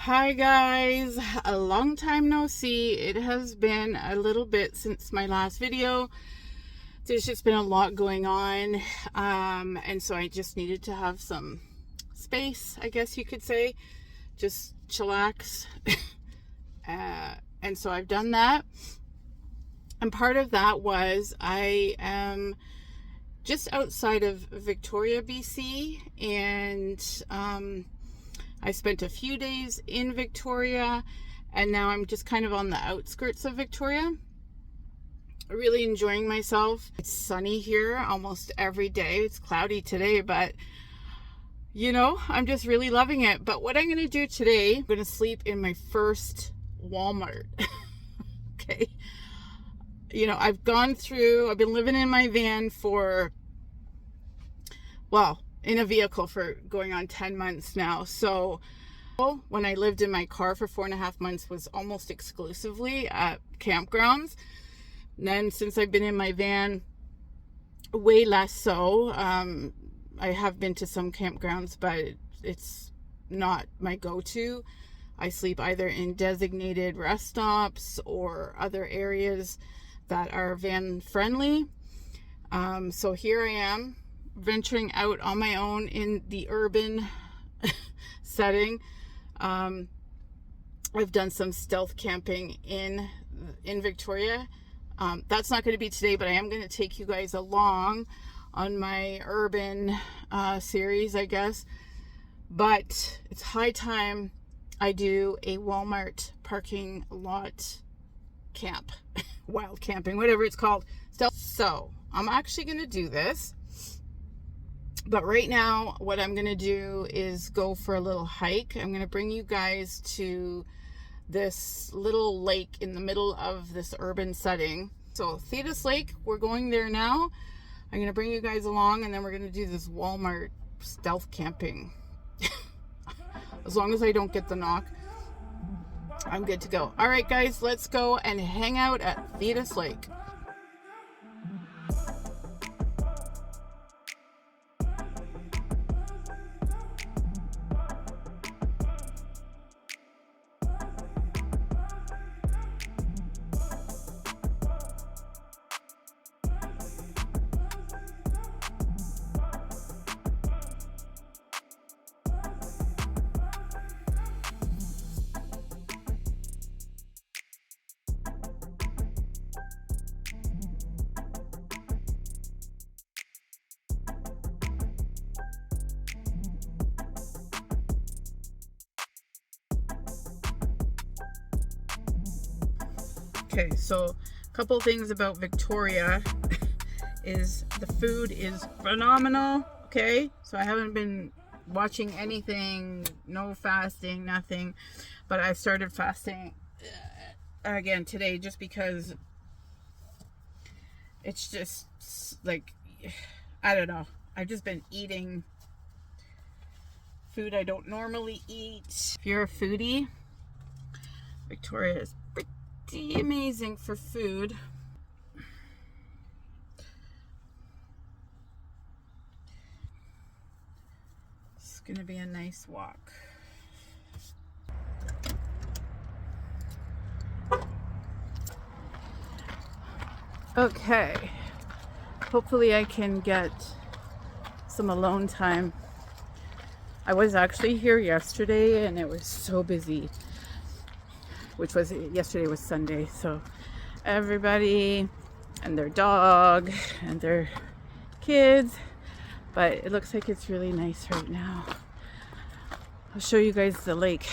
Hi guys, a long time no see. It has been a little bit since my last video. There's just been a lot going on, and so I just needed to have some space, I guess you could say, just chillax. And so I've done that, and part of that was I am just outside of Victoria, BC, and I spent a few days in Victoria, and now I'm just kind of on the outskirts of Victoria. Really enjoying myself. It's sunny here almost every day. It's cloudy today, but you know, I'm just really loving it. But what I'm going to do today, I'm going to sleep in my first Walmart. Okay. You know, I've been living in my van for, well, in a vehicle for going on 10 months now. So when I lived in my car for 4.5 months was almost exclusively at campgrounds. And then since I've been in my van, way less so. I have been to some campgrounds, but it's not my go-to. I sleep either in designated rest stops or other areas that are van friendly. So here I am, venturing out on my own in the urban setting. I've done some stealth camping in Victoria. That's not going to be today, but I am going to take you guys along on my urban series, I guess. But it's high time I do a Walmart parking lot camp, wild camping, whatever it's called. So I'm actually going to do this. But right now, what I'm going to do is go for a little hike. I'm going to bring you guys to this little lake in the middle of this urban setting. So Thetis Lake, we're going there now. I'm going to bring you guys along, and then we're going to do this Walmart stealth camping. As long as I don't get the knock, I'm good to go. All right, guys, let's go and hang out at Thetis Lake. Okay, so a couple things about Victoria is the food is phenomenal. Okay, so I haven't been watching anything, no fasting, nothing, but I started fasting again today just because it's just like, I don't know, I've just been eating food I don't normally eat. If you're a foodie, Victoria is pretty amazing for food. It's gonna be a nice walk. Okay, hopefully I can get some alone time. I was actually here yesterday and it was so busy, which was, yesterday was Sunday, so everybody and their dog and their kids, but it looks like it's really nice right now. I'll show you guys the lake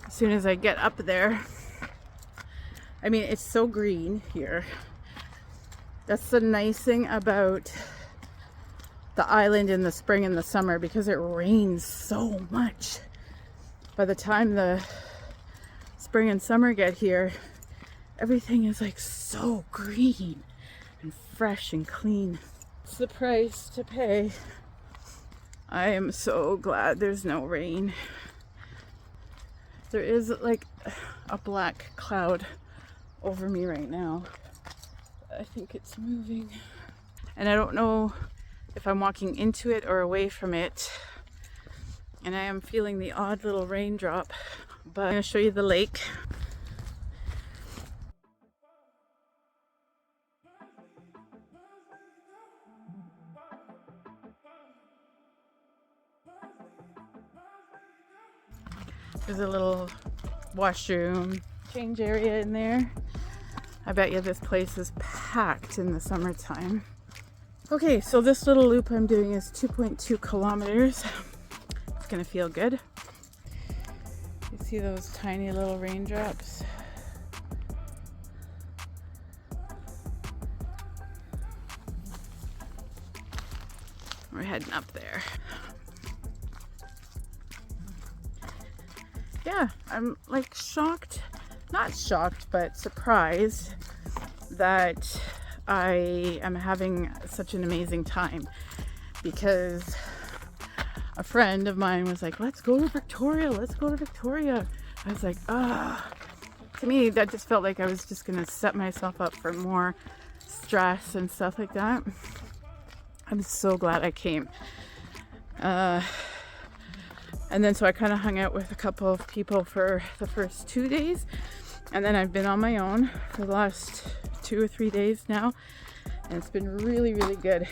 as soon as I get up there. I mean, it's so green here. That's the nice thing about the island in the spring and the summer, because it rains so much. By the time the spring and summer get here, everything is like so green and fresh and clean. It's the price to pay. I am so glad there's no rain. There is like a black cloud over me right now. I think it's moving. And I don't know if I'm walking into it or away from it. and I am feeling the odd little raindrop, but I'm going to show you the lake. There's a little washroom change area in there. I bet you this place is packed in the summertime. Okay, so this little loop I'm doing is 2.2 kilometers. It's gonna feel good. You see those tiny little raindrops? We're heading up there. Yeah, I'm like shocked, not shocked, but surprised that I am having such an amazing time, because a friend of mine was like, let's go to Victoria, let's go to Victoria. I was like, to me that just felt like I was just gonna set myself up for more stress and stuff like that. I'm so glad I came. And then so I kind of hung out with a couple of people for the first 2 days, and then I've been on my own for the last 2 or 3 days now, and it's been really, really good.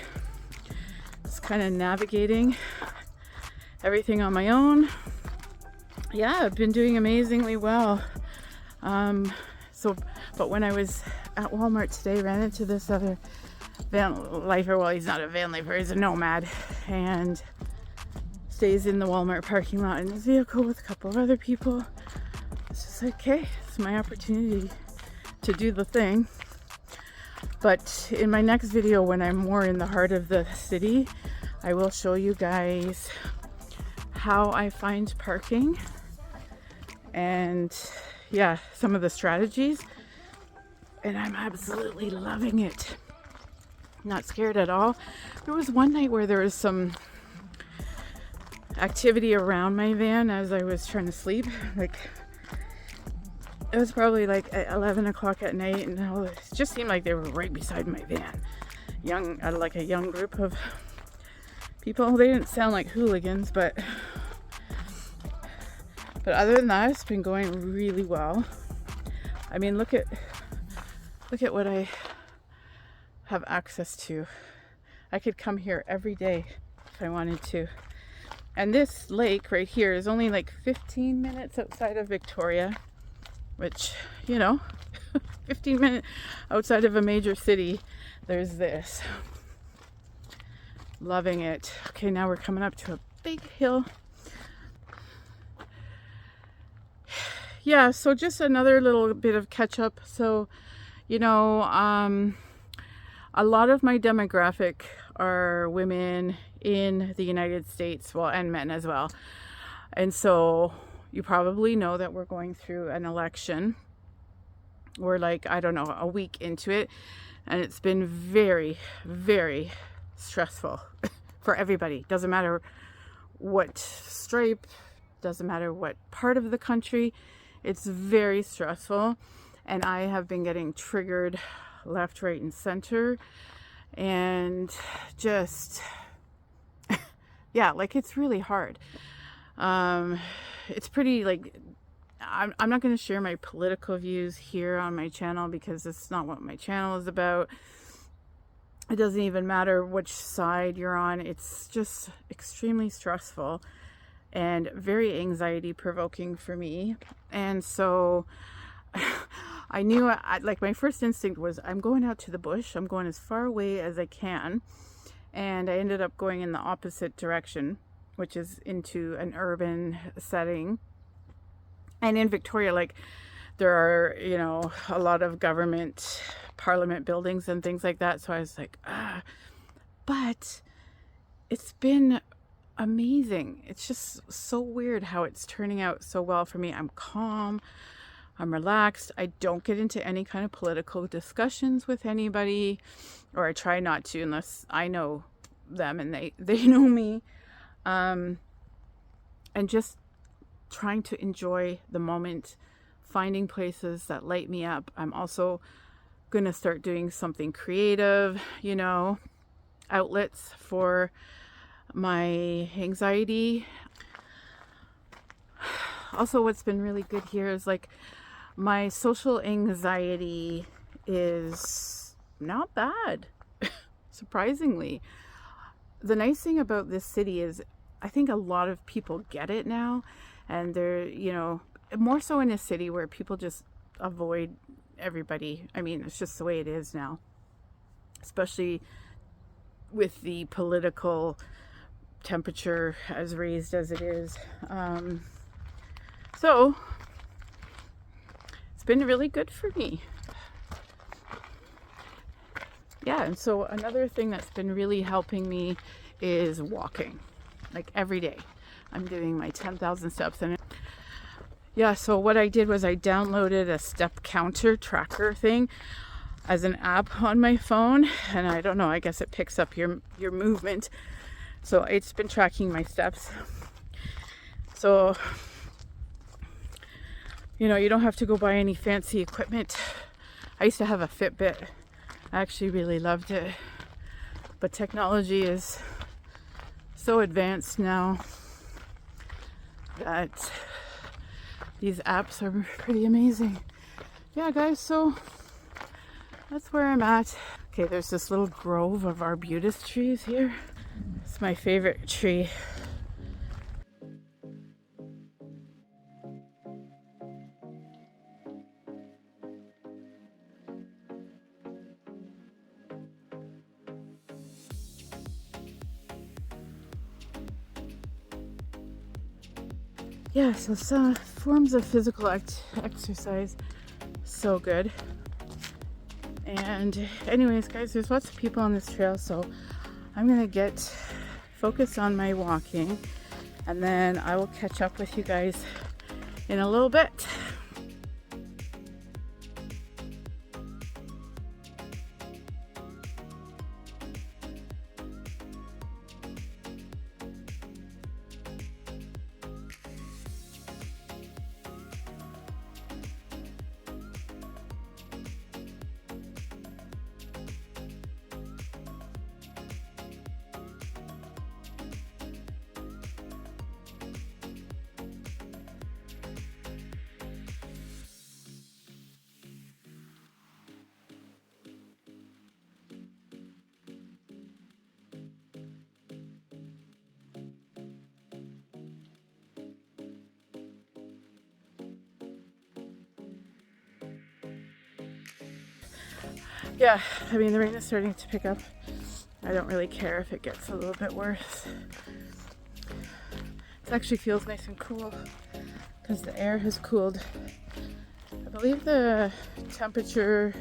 Just kind of navigating everything on my own. Yeah, I've been doing amazingly well. But when I was at Walmart today, ran into this other Vanlifer. Well, he's not a Vanlifer, he's a nomad, and stays in the Walmart parking lot in his vehicle with a couple of other people. It's just like, okay, it's my opportunity to do the thing. But in my next video, when I'm more in the heart of the city, I will show you guys how I find parking and yeah, some of the strategies. And I'm absolutely loving it. Not scared at all. There was one night where there was some activity around my van as I was trying to sleep. Like, it was probably like at 11 o'clock at night, and it just seemed like they were right beside my van. Like a young group of people. They didn't sound like hooligans, but other than that, it's been going really well. I mean, look at what I have access to. I could come here every day if I wanted to. And this lake right here is only like 15 minutes outside of Victoria, which, 15 minutes outside of a major city, there's this. Loving it. Okay, now we're coming up to a big hill. Yeah, so just another little bit of catch up. So, a lot of my demographic are women in the United States, well, and men as well. And so you probably know that we're going through an election. We're like, I don't know, a week into it, and it's been very, very stressful for everybody. Doesn't matter what stripe, doesn't matter what part of the country, it's very stressful. And I have been getting triggered left, right, and center, and just yeah, like, it's really hard. It's pretty, like, I'm not going to share my political views here on my channel, because it's not what my channel is about. It doesn't even matter which side you're on. It's just extremely stressful and very anxiety provoking for me. And so I knew, like, my first instinct was, I'm going out to the bush. I'm going as far away as I can. And I ended up going in the opposite direction, which is into an urban setting. And in Victoria, like, there are, a lot of government, parliament buildings and things like that. So I was like, but it's been amazing. It's just so weird how it's turning out so well for me. I'm calm. I'm relaxed. I don't get into any kind of political discussions with anybody, or I try not to unless I know them and they know me. And just trying to enjoy the moment, finding places that light me up. I'm also going to start doing something creative, outlets for my anxiety. Also, what's been really good here is like my social anxiety is not bad, surprisingly. The nice thing about this city is I think a lot of people get it now, and they're, you know, more so in a city where people just avoid everybody. I mean, it's just the way it is now, especially with the political temperature as raised as it is. So it's been really good for me. Yeah, and so another thing that's been really helping me is walking. Like every day I'm doing my 10,000 steps. And yeah, so what I did was I downloaded a step counter tracker thing as an app on my phone, and I don't know, I guess it picks up your movement. So it's been tracking my steps. So, you know, you don't have to go buy any fancy equipment. I used to have a Fitbit. I actually really loved it. But technology is so advanced now that these apps are pretty amazing. Yeah, guys, so that's where I'm at. Okay, there's this little grove of arbutus trees here. It's my favorite tree. Yeah, so some forms of physical exercise, so good. And anyways, guys, there's lots of people on this trail, so I'm gonna get focused on my walking, and then I will catch up with you guys in a little bit. Yeah, I mean, the rain is starting to pick up. I don't really care if it gets a little bit worse. It actually feels nice and cool because the air has cooled. I believe the temperature,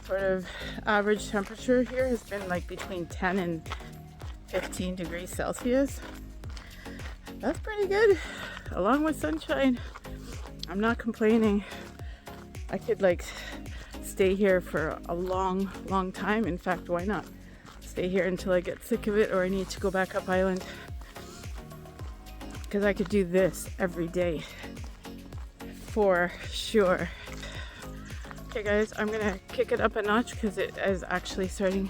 sort of average temperature here, has been like between 10 and 15 degrees Celsius. That's pretty good, along with sunshine. I'm not complaining. I could like stay here for a long time. In fact, why not stay here until I get sick of it or I need to go back up island, because I could do this every day for sure. Okay guys, I'm gonna kick it up a notch because it is actually starting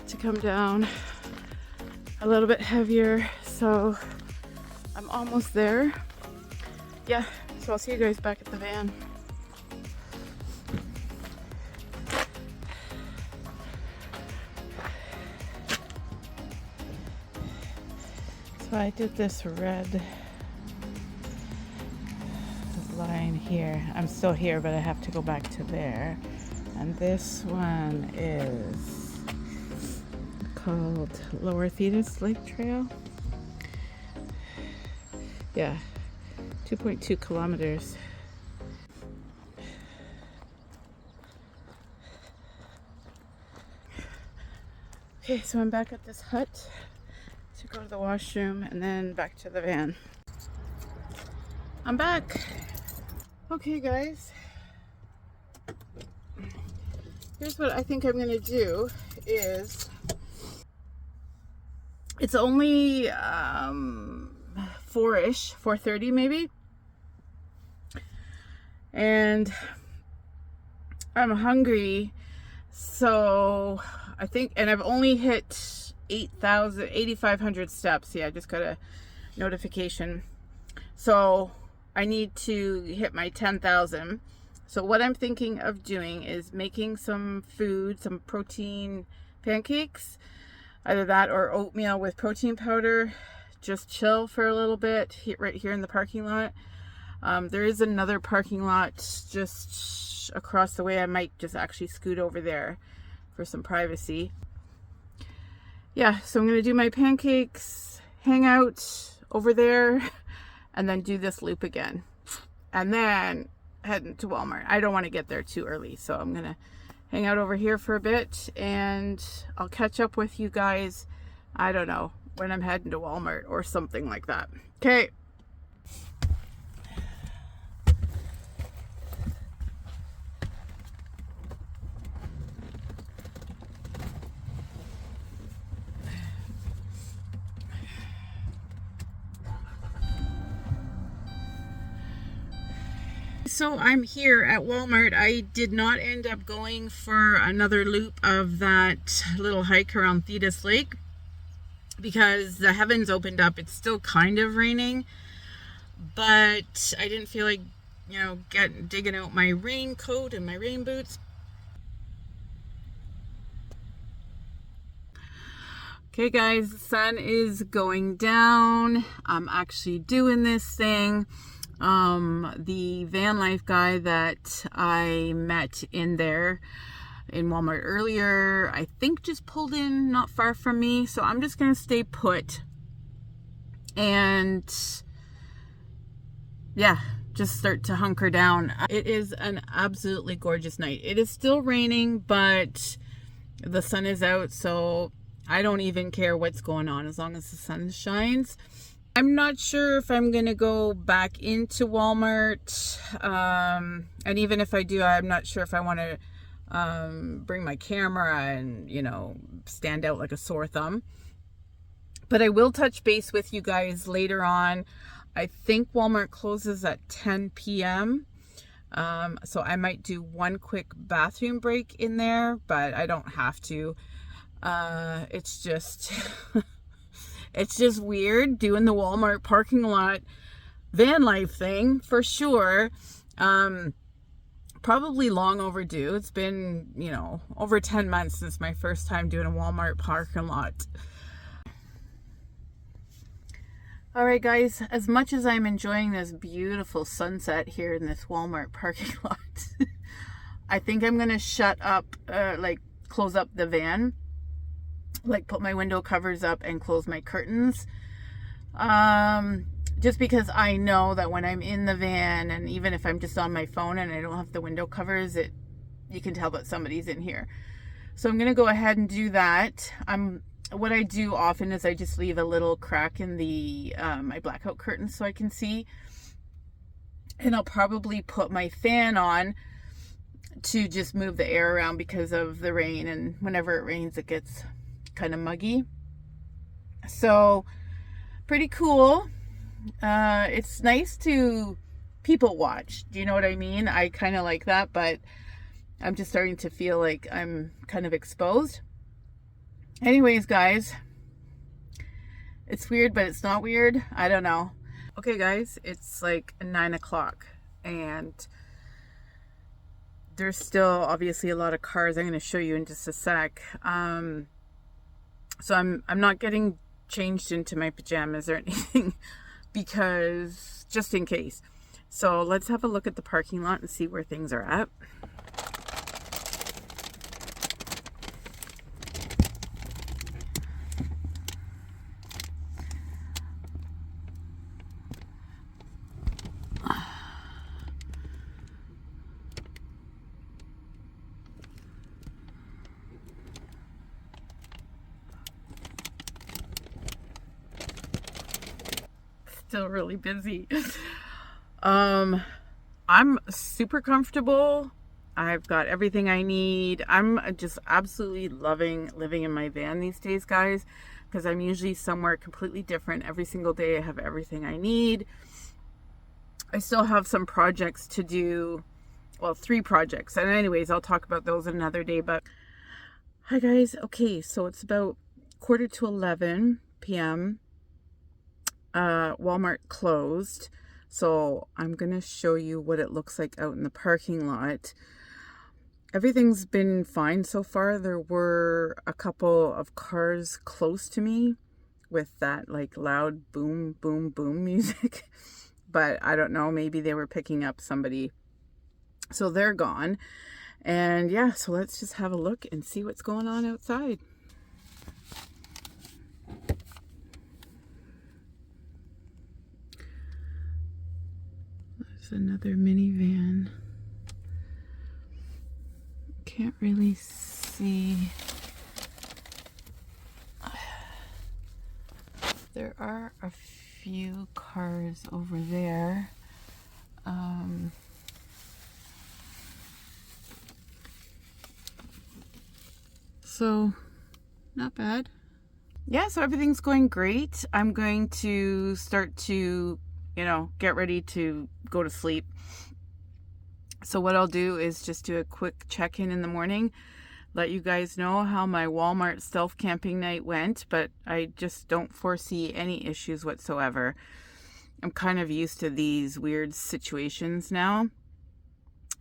to come down a little bit heavier, so I'm almost there. Yeah, so I'll see you guys back at the van. So I did this red line here. I'm still here, but I have to go back to there. And this one is called Lower Thetis Lake Trail. Yeah, 2.2 kilometers. Okay, so I'm back at this hut to go to the washroom and then back to the van. I'm back. Okay guys, here's what I think I'm gonna do is, it's only 4:30 maybe, and I'm hungry, so I think, and I've only hit 8,500 steps. Yeah, I just got a notification. So I need to hit my 10,000. So what I'm thinking of doing is making some food, some protein pancakes, either that or oatmeal with protein powder. Just chill for a little bit right here in the parking lot. There is another parking lot just across the way. I might just actually scoot over there for some privacy. Yeah, so I'm going to do my pancakes, hang out over there, and then do this loop again. And then head to Walmart. I don't want to get there too early, so I'm going to hang out over here for a bit, and I'll catch up with you guys, I don't know, when I'm heading to Walmart or something like that. Okay. So I'm here at Walmart. I did not end up going for another loop of that little hike around Thetis Lake because the heavens opened up. It's still kind of raining, but I didn't feel like, digging out my raincoat and my rain boots. Okay guys, the sun is going down. I'm actually doing this thing. The Vanlife guy that I met in Walmart earlier, I think just pulled in not far from me. So I'm just going to stay put and yeah, just start to hunker down. It is an absolutely gorgeous night. It is still raining, but the sun is out. So I don't even care what's going on as long as the sun shines. I'm not sure if I'm going to go back into Walmart. And even if I do, I'm not sure if I want to bring my camera and, stand out like a sore thumb. But I will touch base with you guys later on. I think Walmart closes at 10 p.m. So I might do one quick bathroom break in there, but I don't have to. It's just... It's just weird doing the Walmart parking lot van life thing for sure. Probably long overdue. It's been, over 10 months since my first time doing a Walmart parking lot. All right, guys, as much as I'm enjoying this beautiful sunset here in this Walmart parking lot, I think I'm going to shut up, close up the van. Put my window covers up and close my curtains, just because I know that when I'm in the van, and even if I'm just on my phone and I don't have the window covers, you can tell that somebody's in here. So I'm gonna go ahead and do that. What I do often is I just leave a little crack in the my blackout curtains so I can see, and I'll probably put my fan on to just move the air around because of the rain, and whenever it rains it gets kind of muggy. So pretty cool. It's nice to people watch. Do you know what I mean? I kind of like that, but I'm just starting to feel like I'm kind of exposed. Anyways, guys, it's weird, but it's not weird. I don't know. Okay, guys, it's like 9 o'clock and there's still obviously a lot of cars. I'm going to show you in just a sec. So I'm not getting changed into my pajamas or anything because just in case. So let's have a look at the parking lot and see where things are at. Still really busy. I'm super comfortable. I've got everything I need. I'm just absolutely loving living in my van these days, guys, because I'm usually somewhere completely different every single day. I have everything I need. I still have some projects to do. Well, 3 projects. And anyways, I'll talk about those another day. But hi, guys. Okay, so it's about 10:45 p.m. Walmart closed. So I'm going to show you what it looks like out in the parking lot. Everything's been fine so far. There were a couple of cars close to me with that like loud boom, boom, boom music. But I don't know, maybe they were picking up somebody. So they're gone. And yeah, so let's just have a look and see what's going on outside. There's another minivan. Can't really see. There are a few cars over there. So not bad. Yeah, so everything's going great. I'm going to start to, get ready to go to sleep. So what I'll do is just do a quick check-in in the morning, let you guys know how my Walmart stealth camping night went, but I just don't foresee any issues whatsoever. I'm kind of used to these weird situations now,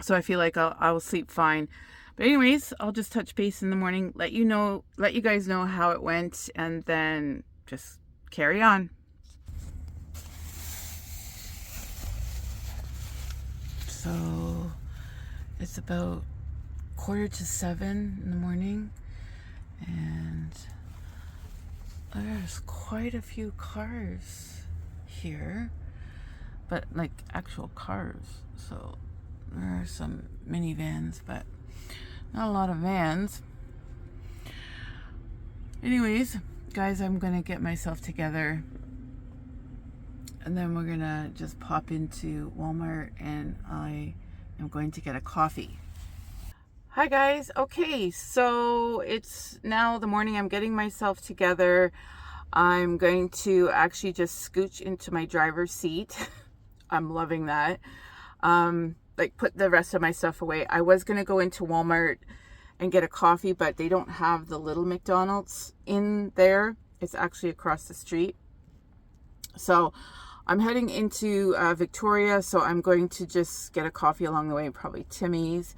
so I feel like I'll sleep fine. But anyways, I'll just touch base in the morning, let you guys know how it went, and then just carry on. So it's about 6:45 in the morning, and there's quite a few cars here, but like actual cars. So there are some minivans, but not a lot of vans. Anyways, guys, I'm gonna get myself together, and then we're gonna just pop into Walmart, and I am going to get a coffee. Hi guys. Okay, so it's now the morning. I'm getting myself together. I'm going to actually just scooch into my driver's seat. I'm loving that. Like put the rest of my stuff away. I was gonna go into Walmart and get a coffee, but they don't have the little McDonald's in there. It's actually across the street. So I'm heading into Victoria, so I'm going to just get a coffee along the way, probably Timmy's,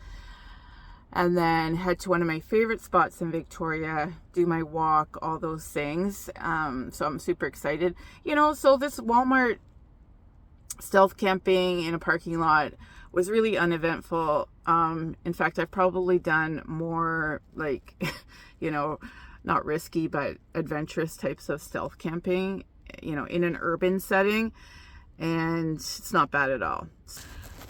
and then head to one of my favorite spots in Victoria, do my walk, all those things. So I'm super excited. So this Walmart stealth camping in a parking lot was really uneventful. In fact, I've probably done more like, not risky, but adventurous types of stealth camping, in an urban setting, and it's not bad at all.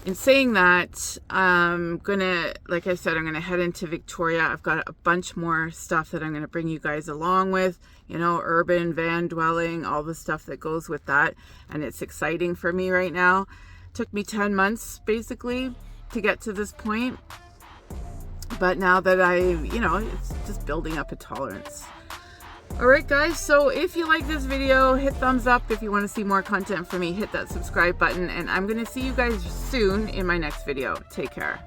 In saying that, like I said, I'm gonna head into Victoria. I've got a bunch more stuff that I'm gonna bring you guys along with, urban van dwelling, all the stuff that goes with that, and it's exciting for me right now. Took me 10 months basically to get to this point, but now that it's just building up a tolerance. Alright guys, so if you like this video, hit thumbs up. If you want to see more content from me, hit that subscribe button, and I'm going to see you guys soon in my next video. Take care.